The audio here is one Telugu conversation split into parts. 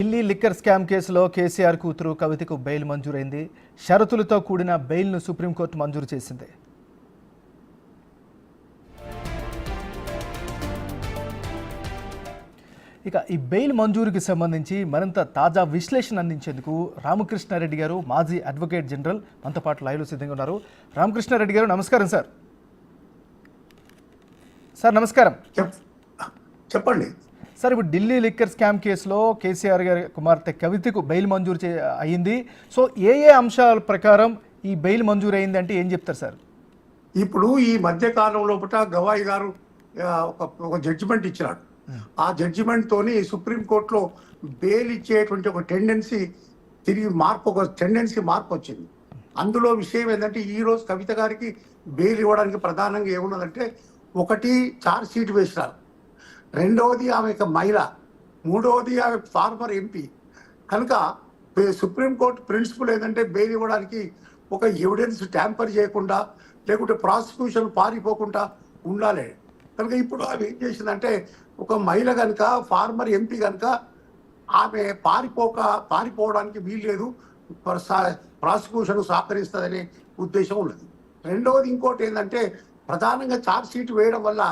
ఢిల్లీ లిక్కర్ స్కామ్ కేసులో కేసీఆర్ కూతురు కవితకు బెయిల్ మంజూరైంది. షరతులతో కూడిన బెయిల్ను సుప్రీంకోర్టు మంజూరు చేసింది. ఇక ఈ బెయిల్ మంజూరుకి సంబంధించి మరింత తాజా విశ్లేషణ అందించేందుకు రామకృష్ణారెడ్డి గారు, మాజీ అడ్వకేట్ జనరల్ మనతో పాటు లైవ్లో సిద్ధంగా ఉన్నారు. రామకృష్ణారెడ్డి గారు నమస్కారం సార్. సార్ నమస్కారం. చెప్పండి సార్, ఇప్పుడు ఢిల్లీ లిక్కర్ స్కామ్ కేసులో కేసీఆర్ గారి కుమార్తె కవితకు బెయిల్ మంజూరు అయ్యింది. సో ఏ అంశాల ప్రకారం ఈ బెయిల్ మంజూరు అయింది అంటే ఏం చెప్తారు సార్? ఇప్పుడు ఈ మధ్య కాలం లోపల గవాయి గారు ఒక జడ్జిమెంట్ ఇచ్చినాడు. ఆ జడ్జిమెంట్ తోని సుప్రీంకోర్టులో బెయిల్ ఇచ్చేటువంటి ఒక టెండెన్సీ మార్పు వచ్చింది. అందులో విషయం ఏంటంటే ఈ రోజు కవిత గారికి బెయిల్ ఇవ్వడానికి ప్రధానంగా ఏమున్నదంటే, ఒకటి ఛార్జ్ షీట్ వేసినారు, రెండవది ఆమె మహిళ, మూడవది ఆమె ఫార్మర్ ఎంపీ. కనుక సుప్రీంకోర్టు ప్రిన్సిపల్ ఏంటంటే బెయిల్ ఇవ్వడానికి ఒక ఎవిడెన్స్ ట్యాంపర్ చేయకుండా, లేకుంటే ప్రాసిక్యూషన్ పారిపోకుండా ఉండాలి. కనుక ఇప్పుడు ఆమె ఏం చేసిందంటే, ఒక మహిళ కనుక ఫార్మర్ ఎంపీ కనుక ఆమె పారిపోవడానికి వీల్లేదు, ప్రాసిక్యూషన్ సహకరిస్తుందనే ఉద్దేశం ఉన్నది. రెండవది ఇంకోటి ఏంటంటే, ప్రధానంగా ఛార్జ్ షీట్ వేయడం వల్ల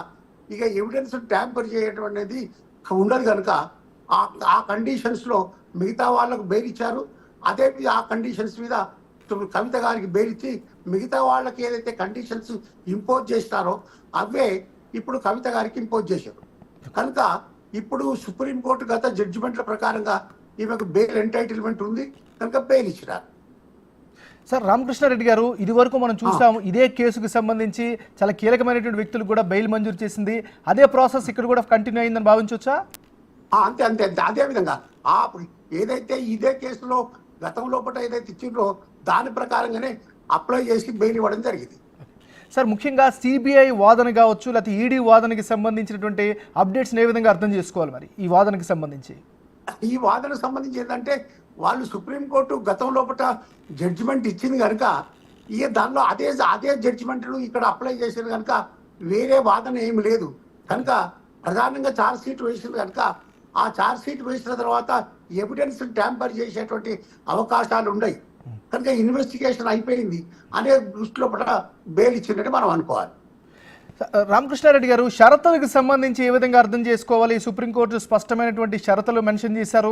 ఇక ఎవిడెన్స్ ట్యాంపర్ చేయడం అనేది ఉండదు. కనుక ఆ కండిషన్స్లో మిగతా వాళ్ళకు బెయిల్ ఇచ్చారు. అదే ఆ కండిషన్స్ మీద కవిత గారికి బెయిల్ ఇచ్చి మిగతా వాళ్ళకి ఏదైతే కండిషన్స్ ఇంపోజ్ చేస్తారో అవే ఇప్పుడు కవిత గారికి ఇంపోజ్ చేశారు. కనుక ఇప్పుడు సుప్రీంకోర్టు గత జడ్జిమెంట్ల ప్రకారంగా ఈమెకు బెయిల్ ఎంటైటిల్మెంట్ ఉంది కనుక బెయిల్ ఇచ్చినారు. సార్ రామకృష్ణారెడ్డి గారు, ఇది వరకు మనం చూసాము ఇదే కేసుకు సంబంధించి చాలా కీలకమైనటువంటి వ్యక్తులు కూడా బెయిల్ మంజూరు చేసింది. అదే ప్రాసెస్ ఇక్కడ కూడా కంటిన్యూ అయిందని భావించవచ్చా? అంతే అంతే అదే విధంగా ఏదైతే ఇదే కేసులో గతంలో ఏదైతే ఇచ్చిండ్రో దాని ప్రకారంగానే అప్లై చేసి బెయిల్ ఇవ్వడం జరిగింది. సార్, ముఖ్యంగా సిబిఐ వాదన కావచ్చు, లేకపోతే ఈడీ వాదనకి సంబంధించినటువంటి అప్డేట్స్ని ఏ విధంగా అర్థం చేసుకోవాలి మరి ఈ వాదనకి సంబంధించి? ఈ వాదనకు సంబంధించి ఏంటంటే, వాళ్ళు సుప్రీంకోర్టు గతం లోపల జడ్జిమెంట్ ఇచ్చింది కనుక ఇక దానిలో అదే జడ్జిమెంట్లు ఇక్కడ అప్లై చేసేది కనుక వేరే వాదన ఏమి లేదు. కనుక ప్రధానంగా ఛార్జ్ షీట్ వేసింది కనుక ఆ ఛార్జ్ షీట్ వేసిన తర్వాత ఎవిడెన్స్ ట్యాంపర్ చేసేటువంటి అవకాశాలు ఉన్నాయి. కనుక ఇన్వెస్టిగేషన్ అయిపోయింది అనే దృష్టిలో బెయిల్ ఇచ్చినట్టు మనం అనుకోవాలి. రామకృష్ణారెడ్డి గారు, షరతులకు సంబంధించి ఏ విధంగా అర్థం చేసుకోవాలి? సుప్రీంకోర్టు స్పష్టమైనటువంటి షరతులు మెన్షన్ చేశారు.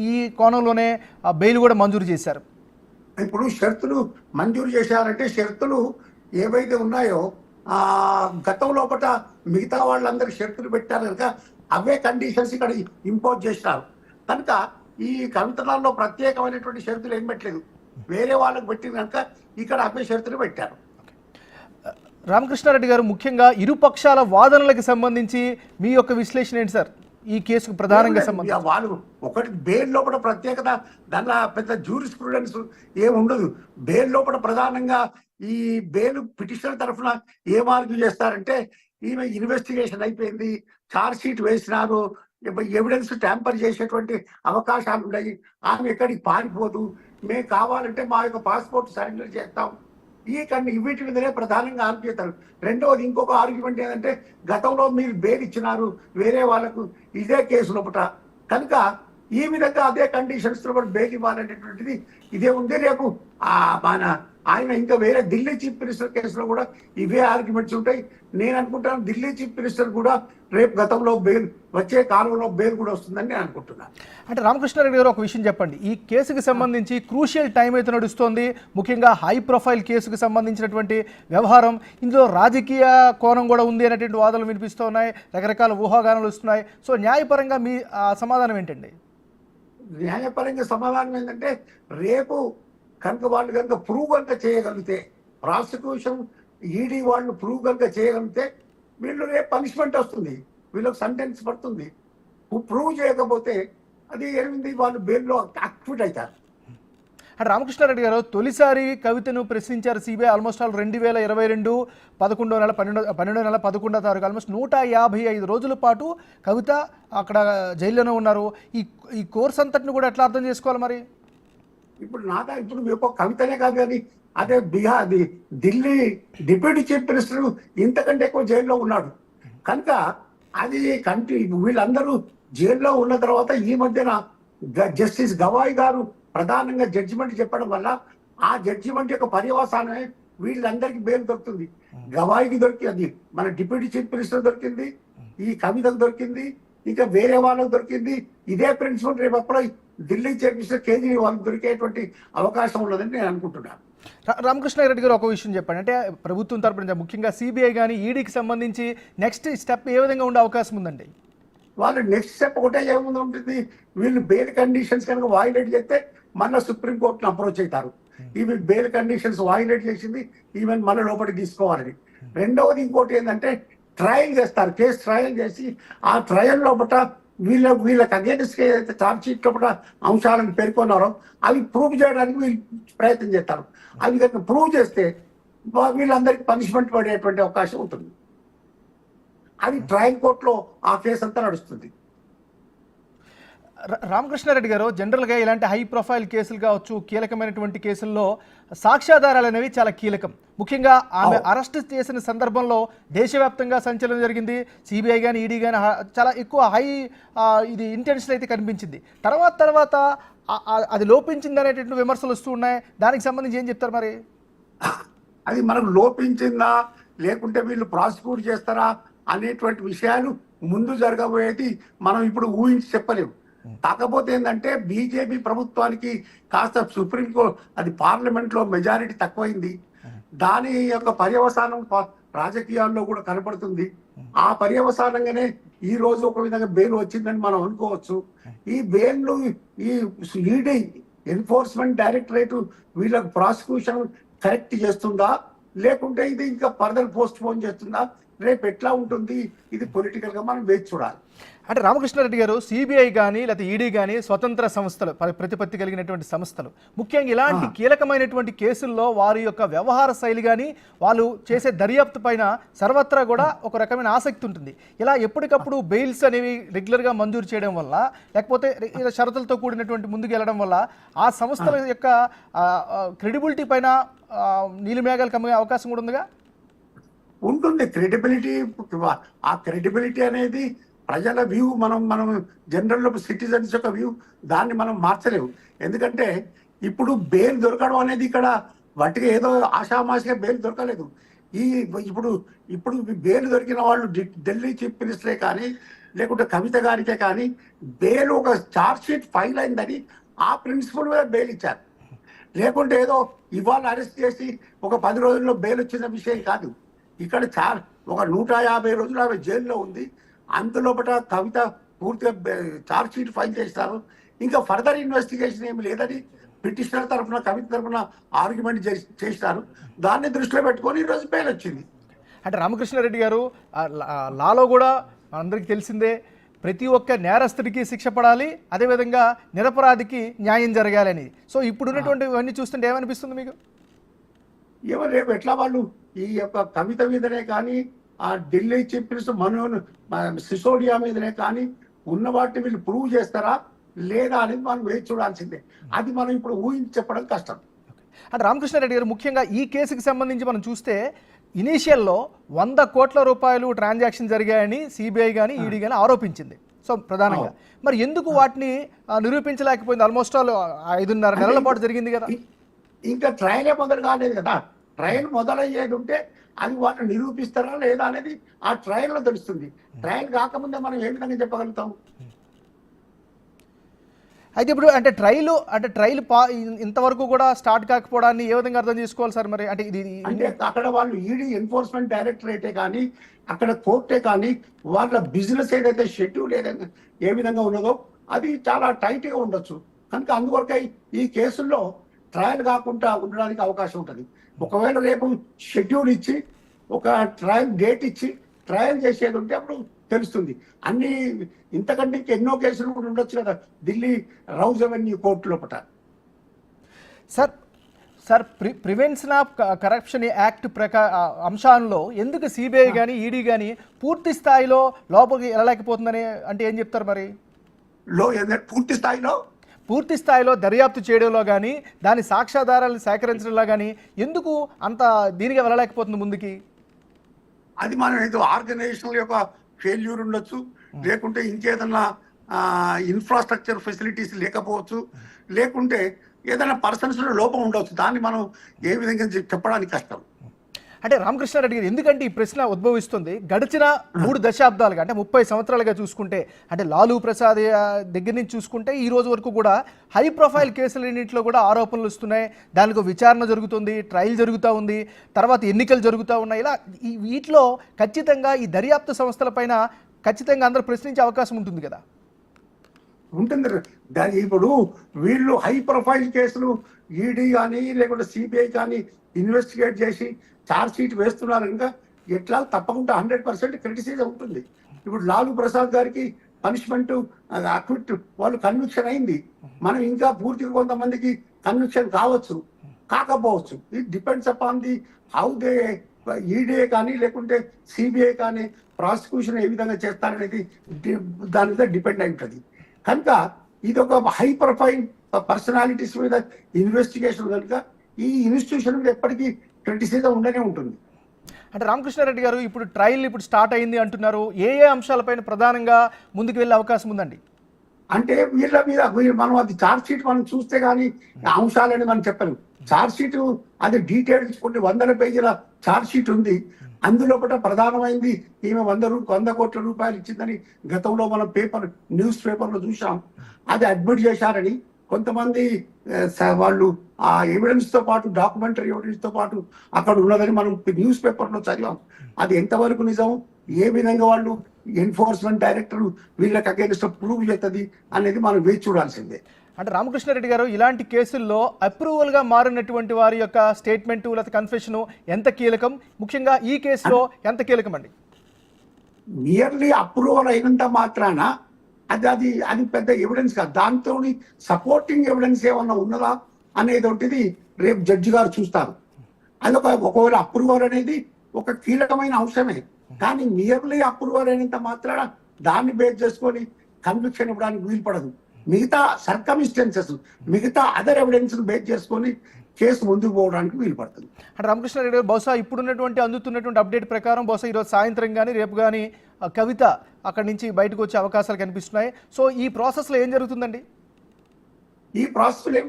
ఈ కోణంలోనే ఆ బెయిల్ కూడా మంజూరు చేశారు. ఇప్పుడు షరతులు మంజూరు చేశారంటే షరతులు ఏవైతే ఉన్నాయో గతం లోపల మిగతా వాళ్ళందరికీ షరతులు పెట్టారు కనుక అవే కండిషన్స్ ఇక్కడ ఇంపోజ్ చేసినారు. కనుక ఈ కవితలలో ప్రత్యేకమైనటువంటి షరతులు ఏం పెట్టలేదు, వేరే వాళ్ళకు పెట్టింది కనుక ఇక్కడ అవే షరతులు పెట్టారు. రామకృష్ణారెడ్డి గారు, ముఖ్యంగా ఇరుపక్షాల వాదనలకు సంబంధించి మీ యొక్క విశ్లేషణ ఏంటి సార్? ఈ కేసుకు ప్రధానంగా సంబంధించి వాళ్ళు ఒకటి బెయిల్ లోపల ప్రత్యేకత, దానిలో పెద్ద జ్యూరిస్ప్రుడెన్స్ ఏమి ఉండదు. బెయిల్ లోపల ప్రధానంగా ఈ బెయిల్ పిటిషనర్ తరఫున ఏం ఆర్గ్యూ చేస్తారంటే, ఈమె ఇన్వెస్టిగేషన్ అయిపోయింది, ఛార్జ్ షీట్ వేసినారు, ఎవిడెన్స్ ట్యాంపర్ చేసేటువంటి అవకాశాలు ఉన్నాయి, ఆమె ఎక్కడికి పారిపోదు, మేము కావాలంటే మా యొక్క పాస్పోర్ట్ సరెండర్ చేస్తాం, వీటి మీదనే ప్రధానంగా ఆర్గ్యూ చేస్తారు. రెండవది ఇంకొక ఆర్గ్యుమెంట్ ఏంటంటే, గతంలో మీరు బెయిల్ ఇచ్చినారు వేరే వాళ్ళకు ఇదే కేసు లోపల, కనుక ఈ విధంగా అదే కండిషన్స్ లో బెయిల్ ఇవ్వాలనేటువంటిది ఇదే ఉంది. రేపు ఆయన ఇంకా వేరే ఢిల్లీ చీఫ్ మినిస్టర్ కేసులో కూడా ఇవే ఆర్గ్యుమెంట్స్ ఉంటాయి. నేను అనుకుంటాను ఢిల్లీ చీఫ్ మినిస్టర్ కూడా రేపు గతంలో బెయిల్ వచ్చే కాలంలో బెయిల్ కూడా వస్తుందని నేను అనుకుంటున్నాను. అంటే రామకృష్ణారెడ్డి గారు, ఒక విషయం చెప్పండి. ఈ కేసుకు సంబంధించి క్రూషియల్ టైం అయితే నడుస్తోంది. ముఖ్యంగా హై ప్రొఫైల్ కేసుకు సంబంధించినటువంటి వ్యవహారం, ఇందులో రాజకీయ కోణం కూడా ఉంది అనేటువంటి వాదనలు వినిపిస్తూ ఉన్నాయి, రకరకాల ఊహాగానాలు వస్తున్నాయి. సో న్యాయపరంగా మీ సమాధానం ఏంటండి? న్యాయపరంగా సమాధానం ఏంటంటే, రేపు కనుక వాళ్ళు కనుక ప్రూవ్ కనుక చేయగలిగితే, ప్రాసిక్యూషన్ ఈడీ వాళ్ళు ప్రూవ్ కనుక చేయగలిగితే వీళ్ళు రేపు పనిష్మెంట్ వస్తుంది, వీళ్ళకి సెంటెన్స్ పడుతుంది. ప్రూవ్ చేయకపోతే అది ఏమింది, వాళ్ళు బెయిల్లో యాక్టివేట్ అవుతారు. అంటే రామకృష్ణారెడ్డి గారు, తొలిసారి కవితను ప్రశ్నించారు సిబిఐ ఆల్మోస్ట్ ఆల్ 2022 12 నెల 11వ తారీఖు ఆల్మోస్ట్ 155 రోజుల పాటు కవిత అక్కడ జైల్లోనే ఉన్నారు. ఈ కోర్స్ అంతటిని కూడా ఎట్లా అర్థం చేసుకోవాలి మరి? ఇప్పుడు మీకు కవితనే కాదు కానీ అదే ఢిల్లీ డిప్యూటీ చీఫ్ మినిస్టర్ ఇంతకంటే ఎక్కువ జైల్లో ఉన్నాడు. కనుక అది వీళ్ళందరూ జైల్లో ఉన్న తర్వాత ఈ మధ్యన జస్టిస్ గవాయ్ గారు ప్రధానంగా జడ్జిమెంట్ చెప్పడం వల్ల ఆ జడ్జిమెంట్ యొక్క పర్యవసానమే వీళ్ళందరికీ బెయిల్ దొరుకుతుంది. గవాయికి దొరికింది, మన డిప్యూటీ చీఫ్ మినిస్టర్ దొరికింది, ఈ కవితకు దొరికింది, ఇంకా వేరే వాళ్ళకు దొరికింది. ఇదే ప్రిన్సిపల్ రేపు అప్పుడు ఢిల్లీ చీఫ్ మినిస్టర్ కేజ్రీవాల్కి దొరికేటువంటి అవకాశం ఉన్నదని నేను అనుకుంటున్నాను. రామకృష్ణారెడ్డి గారు ఒక విషయం చెప్పండి, అంటే ప్రభుత్వం తరపున ముఖ్యంగా సిబిఐ కానీ ఈడీకి సంబంధించి నెక్స్ట్ స్టెప్ ఏ విధంగా ఉండే అవకాశం ఉందండి? వాళ్ళు నెక్స్ట్ స్టెప్ ఒకటే ఏముంది ఉంటుంది, వీళ్ళు బెయిల్ కండిషన్స్ కనుక వాయిలేట్ చేస్తే మళ్ళీ సుప్రీంకోర్టును అప్రోచ్ అవుతారు. ఇవి బెయిల్ కండిషన్స్ వాయిలేట్ చేసింది, ఈవెన్ మళ్ళీ లోపలికి తీసుకోవాలని. రెండవది ఇంకోటి ఏంటంటే ట్రయల్ చేస్తారు, కేసు ట్రయల్ చేసి ఆ ట్రయల్ లోపల వీళ్ళకి అగేన్స్ట్ ఏదైతే ఛార్జ్ షీట్ లోపల అంశాలను పేర్కొన్నారో అవి ప్రూవ్ చేయడానికి వీళ్ళు ప్రయత్నం చేస్తారు. అవి కనుక ప్రూవ్ చేస్తే వీళ్ళందరికీ పనిష్మెంట్ పడేటువంటి అవకాశం ఉంటుంది. అది ట్రయల్ కోర్టులో ఆ కేసు అంతా నడుస్తుంది. రామకృష్ణారెడ్డి గారు, జనరల్గా ఇలాంటి హై ప్రొఫైల్ కేసులు కావచ్చు, కీలకమైనటువంటి కేసుల్లో సాక్ష్యాధారాలు అనేవి చాలా కీలకం. ముఖ్యంగా ఆమె అరెస్ట్ చేసిన సందర్భంలో దేశవ్యాప్తంగా సంచలనం జరిగింది. సిబిఐ కానీ ఈడీ కానీ చాలా ఎక్కువ హై ఇది ఇంటెన్షన్ అయితే కనిపించింది. తర్వాత అది లోపించింది అనేటువంటి విమర్శలు వస్తూ ఉన్నాయి. దానికి సంబంధించి ఏం చెప్తారు మరి? అది మనకు లోపించిందా లేకుంటే వీళ్ళు ప్రాసిక్యూట్ చేస్తారా అనేటువంటి విషయాలు ముందు జరగబోయేది మనం ఇప్పుడు ఊహించి చెప్పలేము. కాకపోతే ఏంటంటే బీజేపీ ప్రభుత్వానికి కాస్త సుప్రీంకోర్టు అది పార్లమెంట్ లో మెజారిటీ తక్కువైంది. దాని యొక్క పర్యవసానం రాజకీయాల్లో కూడా కనపడుతుంది. ఆ పర్యవసానంగానే ఈ రోజు ఒక విధంగా బెయిల్ వచ్చిందని మనం అనుకోవచ్చు. ఈ బెయిల్ను ఈ ఈడీ ఎన్ఫోర్స్మెంట్ డైరెక్టరేట్ వీళ్ళకి ప్రాసిక్యూషన్ కరెక్ట్ చేస్తుందా లేకుంటే ఇది ఇంకా ఫర్దర్ పోస్ట్ పోన్ చేస్తుందా, రేపు ఎట్లా ఉంటుంది, ఇది పొలిటికల్ గా మనం వేచి చూడాలి. అంటే రామకృష్ణారెడ్డి గారు, సిబిఐ కానీ లేకపోతే ఈడీ కానీ స్వతంత్ర సంస్థలు, ప్రతిపత్తి కలిగినటువంటి సంస్థలు, ముఖ్యంగా ఇలాంటి కీలకమైనటువంటి కేసుల్లో వారి యొక్క వ్యవహార శైలి కానీ వాళ్ళు చేసే దర్యాప్తు పైన సర్వత్రా కూడా ఒక రకమైన ఆసక్తి ఉంటుంది. ఇలా ఎప్పటికప్పుడు బెయిల్స్ అనేవి రెగ్యులర్గా మంజూరు చేయడం వల్ల, లేకపోతే షరతులతో కూడినటువంటి ముందుకు వెళ్ళడం వల్ల ఆ సంస్థల యొక్క క్రెడిబిలిటీ పైన నీలిమేఘాలు కమ్మే అవకాశం కూడా ఉందిగా? ఉంటుంది క్రెడిబిలిటీ. ఆ క్రెడిబిలిటీ అనేది ప్రజల వ్యూ, మనం జనరల్ సిటిజన్స్ యొక్క వ్యూ, దాన్ని మనం మార్చలేము. ఎందుకంటే ఇప్పుడు బెయిల్ దొరకడం అనేది ఇక్కడ వాటికి ఏదో ఆషామాషిగా బెయిల్ దొరకలేదు. ఇప్పుడు బెయిల్ దొరికిన వాళ్ళు ఢిల్లీ చీఫ్ మినిస్టరే కానీ లేకుంటే కవిత గారికే కానీ బెయిల్ ఒక ఛార్జ్ షీట్ ఫైల్ అయిందని ఆ ప్రిన్సిపల్ మీద బెయిల్ ఇచ్చారు. లేకుంటే ఏదో ఇవాళ అరెస్ట్ చేసి ఒక 10 రోజుల్లో బెయిల్ వచ్చిన విషయం కాదు. ఇక్కడ ఒక 150 రోజులు ఆమె జైల్లో ఉంది. అందులోపట కవిత పూర్తిగా ఛార్జ్ షీట్ ఫైల్ చేస్తారు. ఇంకా ఫర్దర్ ఇన్వెస్టిగేషన్ ఏమి లేదని పిటిషనర్ తరఫున కవిత తరఫున ఆర్గ్యుమెంట్ చేస్తారు. దాన్ని దృష్టిలో పెట్టుకొని ఈరోజు బెయిల్ వచ్చింది. అంటే రామకృష్ణారెడ్డి గారు, లాలో కూడా మనందరికీ తెలిసిందే, ప్రతి ఒక్క నేరస్తుడికి శిక్ష పడాలి, అదేవిధంగా నిరపరాధికి న్యాయం జరగాలని. సో ఇప్పుడు ఉన్నటువంటి ఇవన్నీ చూస్తుంటే ఏమనిపిస్తుంది మీకు? ఏమో రేపు ఎట్లా వాళ్ళు ఈ యొక్క కవిత మీదనే కానీ ఆ ఢిల్లీ చీఫ్ మినిస్టర్ సిసోడియా మీదనే కానీ ఉన్న వాటిని వీళ్ళు ప్రూవ్ చేస్తారా లేదా అనేది మనం వేచి చూడాల్సిందే. అది మనం ఇప్పుడు ఊహించి చెప్పడం కష్టం. అంటే రామకృష్ణారెడ్డి గారు, ముఖ్యంగా ఈ కేసుకి సంబంధించి మనం చూస్తే ఇనీషియల్లో 100 కోట్ల రూపాయలు ట్రాన్సాక్షన్ జరిగాయని సిబిఐ కానీ ఈడీ కానీ ఆరోపించింది. సో ప్రధానంగా మరి ఎందుకు వాటిని నిరూపించలేకపోయింది? ఆల్మోస్ట్ 5.5 నెలల పాటు జరిగింది కదా. ఇంకా ట్రయలే మొదలు కాలేదు కదా. ట్రయల్ మొదలయ్యేది ఉంటే అది వాళ్ళు నిరూపిస్తారా లేదా అనేది ఆ ట్రయల్లో తెలుస్తుంది. ట్రయల్ కాకముందే మనం ఏ విధంగా చెప్పగలుగుతాం? అయితే ఇప్పుడు అంటే ట్రయల్ ఇంతవరకు కూడా స్టార్ట్ కాకపోవడాన్ని ఏ విధంగా అర్థం చేసుకోవాలి సార్? మరి అంటే అక్కడ వాళ్ళు ఈడీ ఎన్ఫోర్స్మెంట్ డైరెక్టరేటే కానీ అక్కడ కోర్టే కానీ వాళ్ళ బిజినెస్ ఏదైతే షెడ్యూల్ ఏదైతే ఏ విధంగా ఉన్నదో అది చాలా టైట్ గా ఉండొచ్చు. కనుక అందువరకే ఈ కేసుల్లో ట్రయల్ కాకుండా ఉండడానికి అవకాశం ఉంటుంది. ఒకవేళ రేపు షెడ్యూల్ ఇచ్చి ఒక ట్రయల్ డేట్ ఇచ్చి ట్రయల్ చేసేది ఉంటే అప్పుడు తెలుస్తుంది. అన్ని ఇంతకంటే ఎన్నో కేసులు కూడా ఉండొచ్చు కదా ఢిల్లీ రౌజ్ అవెన్యూ కోర్టు లోపల. Sir prevention of corruption act అంశాల్లో ఎందుకు సిబిఐ కానీ ఈడీ కానీ పూర్తి స్థాయిలో లోపలికి వెళ్ళలేకపోతుందని అంటే ఏం చెప్తారు మరి? పూర్తి స్థాయిలో దర్యాప్తు చేయడంలో కానీ దాని సాక్ష్యాధారాలను సేకరించడంలో కానీ ఎందుకు అంత దీనిగా వెళ్ళలేకపోతుంది ముందుకి? అది మనం ఏదో ఆర్గనైజేషన్ యొక్క ఫెయిల్యూర్ ఉండొచ్చు, లేకుంటే ఇంకేదన్నా ఇన్ఫ్రాస్ట్రక్చర్ ఫెసిలిటీస్ లేకపోవచ్చు, లేకుంటే ఏదైనా పర్సన్స్లో లోపం ఉండవచ్చు. దాన్ని మనం ఏ విధంగా చెప్పడానికి కష్టం. అంటే రామకృష్ణారెడ్డి గారు ఎందుకంటే ఈ ప్రశ్న ఉద్భవిస్తుంది, గడిచిన 3 దశాబ్దాలుగా అంటే 30 సంవత్సరాలుగా చూసుకుంటే, అంటే లాలూ ప్రసాద్ దగ్గర నుంచి చూసుకుంటే ఈ రోజు వరకు కూడా హై ప్రొఫైల్ కేసులన్నింటిలో కూడా ఆరోపణలు వస్తున్నాయి, దానికి విచారణ జరుగుతుంది, ట్రయల్ జరుగుతూ ఉంది, తర్వాత ఎన్నికలు జరుగుతూ ఉన్నాయి. ఇలా వీటిలో ఖచ్చితంగా ఈ దర్యాప్తు సంస్థలపైన ఖచ్చితంగా అందరూ ప్రశ్నించే అవకాశం ఉంటుంది కదా. ఉంటుంది. ఇప్పుడు వీళ్ళు హై ప్రొఫైల్ కేసులు ఈడీ కానీ లేకుంటే సిబిఐ కానీ ఇన్వెస్టిగేట్ చేసి ఛార్జ్ షీట్ వేస్తున్నారు కనుక ఎట్లా తప్పకుండా 100% క్రిటిసిజం ఉంటుంది. ఇప్పుడు లాలూ ప్రసాద్ గారికి పనిష్మెంట్ అక్విట్ వాళ్ళు కన్విక్షన్ అయింది. మనం ఇంకా పూర్తిగా కొంతమందికి కన్విక్షన్ కావచ్చు, కాకపోవచ్చు. It depends upon the how they ED కానీ లేకుంటే సిబిఐ కానీ ప్రాసిక్యూషన్ ఏ విధంగా చేస్తారనేది దాని మీద డిపెండ్ అయి ఉంటుంది. కనుక ఇది ఒక హై ప్రొఫైల్ పర్సనాలిటీస్ మీద ఇన్వెస్టిగేషన్ కనుక ఈ ఇన్స్టిట్యూషన్ మీద ఎప్పటికీ క్రిటిసిజం ఉండనే ఉంటుంది. అంటే రామకృష్ణారెడ్డి గారు ఇప్పుడు ట్రయల్ ఇప్పుడు స్టార్ట్ అయింది అంటున్నారు, ఏ అంశాలపైన ప్రధానంగా ముందుకు వెళ్ళే అవకాశం ఉందండి? అంటే వీళ్ళ మీద మనం అది ఛార్జ్ షీట్ మనం చూస్తే కానీ అంశాలని మనం చెప్పలేము. ఛార్జ్ షీట్ అది డీటెయిల్స్ కొన్ని 100 పేజీల ఛార్జ్ షీట్ ఉంది. అందులో ప్రధానమైంది ఈమె 100 కోట్ల రూపాయలు ఇచ్చిందని గతంలో మనం న్యూస్ పేపర్లో చూసాం. అది అడ్మిట్ చేశారని కొంతమంది వాళ్ళు ఆ ఎవిడెన్స్ తో పాటు డాక్యుమెంటరీ ఎవిడెన్స్ తో పాటు అక్కడ ఉన్నదని మనం న్యూస్ పేపర్లో చదివాం. అది ఎంతవరకు నిజం, ఏ విధంగా వాళ్ళు ఎన్ఫోర్స్మెంట్ డైరెక్టర్ వీళ్ళకి అగేన్స్ట్ ప్రూవ్ చేస్తుంది అనేది మనం వేచి చూడాల్సిందే. అంటే రామకృష్ణారెడ్డి గారు ఇలాంటి కేసుల్లో అప్రూవల్గా మారినటువంటి వారి యొక్క స్టేట్మెంట్ లేదా కన్ఫెషన్ ఎంత కీలకం, ముఖ్యంగా ఈ కేసులో ఎంత కీలకం అండి? నియర్లీ అప్రూవల్ అయినంత మాత్రాన అది పెద్ద ఎవిడెన్స్ కాదు. దాంతో సపోర్టింగ్ ఎవిడెన్స్ ఏమన్నా ఉన్నదా అనేది రేపు జడ్జి గారు చూస్తారు. అది ఒకవేళ అప్రూవల్ అనేది ఒక కీలకమైన అంశమే, కానీ నియర్లీ అప్రూవల్ అయినంత మాత్రాన దాన్ని బేస్ చేసుకొని కన్విక్షన్ ఇవ్వడానికి వీలు పడదు. మిగతా సర్కమిస్టెన్సెస్, మిగతా అదర్ ఎవిడెన్స్ బేస్ చేసుకొని కేసు ముందుకు పోవడానికి వీలు పడుతుంది. అంటే రామకృష్ణారెడ్డి గారు బహుశా ఇప్పుడున్నటువంటి అందుతున్నటువంటి అప్డేట్ ప్రకారం బహుశా ఈరోజు సాయంత్రం కానీ రేపు కానీ కవిత అక్కడి నుంచి బయటకు వచ్చే అవకాశాలు కనిపిస్తున్నాయి. సో ఈ ప్రాసెస్లో ఏం జరుగుతుందండి? ఈ ప్రాసెస్లో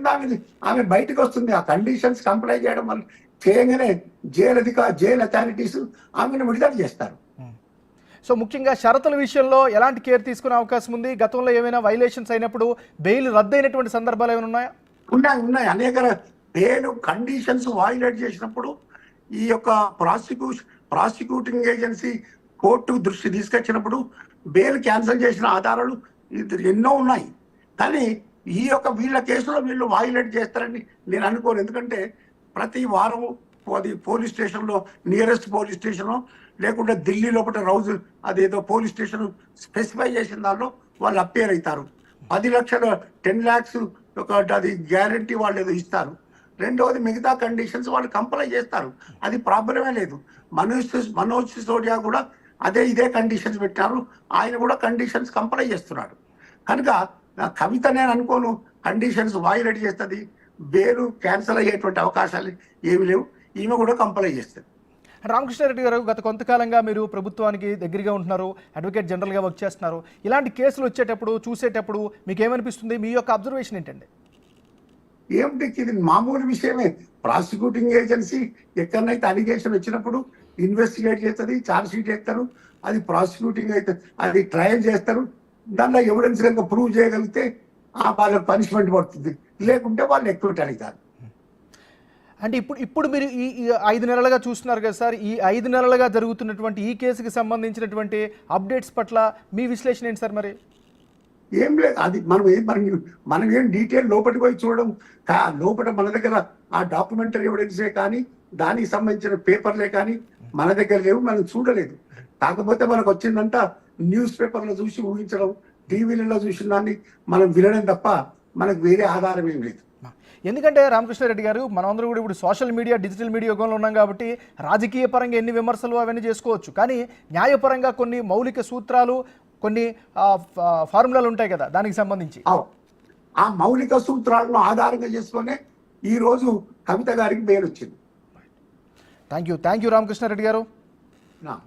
ఆమె బయటకు వస్తుంది. ఆ కండిషన్స్ కంప్లై చేయడం వల్ల చేయగానే జైలు అథారిటీస్ ఆమెను విడుదల చేస్తారు. సో ముఖ్యంగా షరతుల విషయంలో ఎలాంటి కేర్ తీసుకునే అవకాశం ఉంది? గతంలో ఏమైనా వైలేషన్స్ అయినప్పుడు బెయిల్ రద్దయినటువంటి సందర్భాలు ఏమైనా ఉన్నాయా? ఉన్నాయి. అనేక బెయిల్ కండిషన్స్ వైలేట్ చేసినప్పుడు ఈ యొక్క ప్రాసిక్యూటింగ్ ఏజెన్సీ కోర్టు దృష్టి తీసుకొచ్చినప్పుడు బెయిల్ క్యాన్సిల్ చేసిన ఆధారాలు ఎన్నో ఉన్నాయి. కానీ వీళ్ళ కేసులో వీళ్ళు వైలేట్ చేస్తారని నేను అనుకోను. ఎందుకంటే ప్రతి వారం పోలీస్ స్టేషన్లో నియరెస్ట్ పోలీస్ స్టేషన్ లేకుంటే ఢిల్లీ లోపల అదేదో పోలీస్ స్టేషన్ స్పెసిఫై చేసిన దానిలో వాళ్ళు అప్పేర్ అవుతారు. 10 లక్షల 10 lakhs అది గ్యారంటీ వాళ్ళు ఏదో ఇస్తారు. రెండవది మిగతా కండిషన్స్ వాళ్ళు కంప్లై చేస్తారు. అది ప్రాబ్లమే లేదు. మనోజ్ సిసోడియా కూడా ఇదే కండిషన్స్ పెట్టారు. ఆయన కూడా కండిషన్స్ కంప్లై చేస్తున్నాడు. కనుక కవిత నేను అనుకోను కండిషన్స్ వైలేట్ చేస్తుంది, బెయిల్ క్యాన్సిల్ అయ్యేటువంటి అవకాశాలు ఏమి లేవు. ఈమె కూడా కంప్లై చేస్తుంది. రామకృష్ణారెడ్డి గారు గత కొంతకాలంగా మీరు ప్రభుత్వానికి దగ్గరగా ఉంటున్నారు, అడ్వకేట్ జనరల్గా వర్క్ చేస్తున్నారు. ఇలాంటి కేసులు వచ్చేటప్పుడు చూసేటప్పుడు మీకు ఏమనిపిస్తుంది? మీ యొక్క అబ్జర్వేషన్ ఏంటండి? ఏమిటి, ఇది మామూలు విషయమే. ప్రాసిక్యూటింగ్ ఏజెన్సీ ఎక్కడనైతే అలిగేషన్ వచ్చినప్పుడు ఇన్వెస్టిగేట్ చేస్తుంది, ఛార్జ్ షీట్ చేస్తారు, అది ప్రాసిక్యూటింగ్ అయితే అది ట్రయల్ చేస్తారు. దానిలో ఎవిడెన్స్ కనుక ప్రూవ్ చేయగలిగితే వాళ్ళకి పనిష్మెంట్ పడుతుంది, లేకుంటే వాళ్ళు ఎక్విట్ అడుగుతారు. అంటే ఇప్పుడు మీరు ఈ 5 నెలలుగా చూస్తున్నారు కదా సార్, ఈ 5 నెలలుగా జరుగుతున్నటువంటి ఈ కేసుకి సంబంధించినటువంటి అప్డేట్స్ పట్ల మీ విశ్లేషణ ఏంటి సార్? మరి ఏం లేదు, అది మనం ఏం డీటెయిల్ లోపలికి పోయి చూడడం. లోపల మన దగ్గర ఆ డాక్యుమెంటరీ ఎవిడెన్సే కానీ దానికి సంబంధించిన పేపర్లే కానీ మన దగ్గర లేవు, మనం చూడలేదు. కాకపోతే మనకు వచ్చిందంతా న్యూస్ పేపర్లో చూసి ఊహించడం, టీవీలలో చూసిన దాన్ని మనం వినడం తప్ప మనకు వేరే ఆధారం ఏం లేదు. ఎందుకంటే రామకృష్ణారెడ్డి గారు, మనమందరూ కూడా ఇప్పుడు సోషల్ మీడియా, డిజిటల్ మీడియా యుగంలో ఉన్నాం కాబట్టి రాజకీయ పరంగా ఎన్ని విమర్శలు అవన్నీ చేసుకోవచ్చు, కానీ న్యాయపరంగా కొన్ని మౌలిక సూత్రాలు, కొన్ని ఫార్ములాలు ఉంటాయి కదా దానికి సంబంధించి. ఆ మౌలిక సూత్రాలను ఆధారంగా చేసుకునే ఈరోజు కవిత గారికి బెయిల్ వచ్చింది. థ్యాంక్ యూ రామకృష్ణారెడ్డి గారు.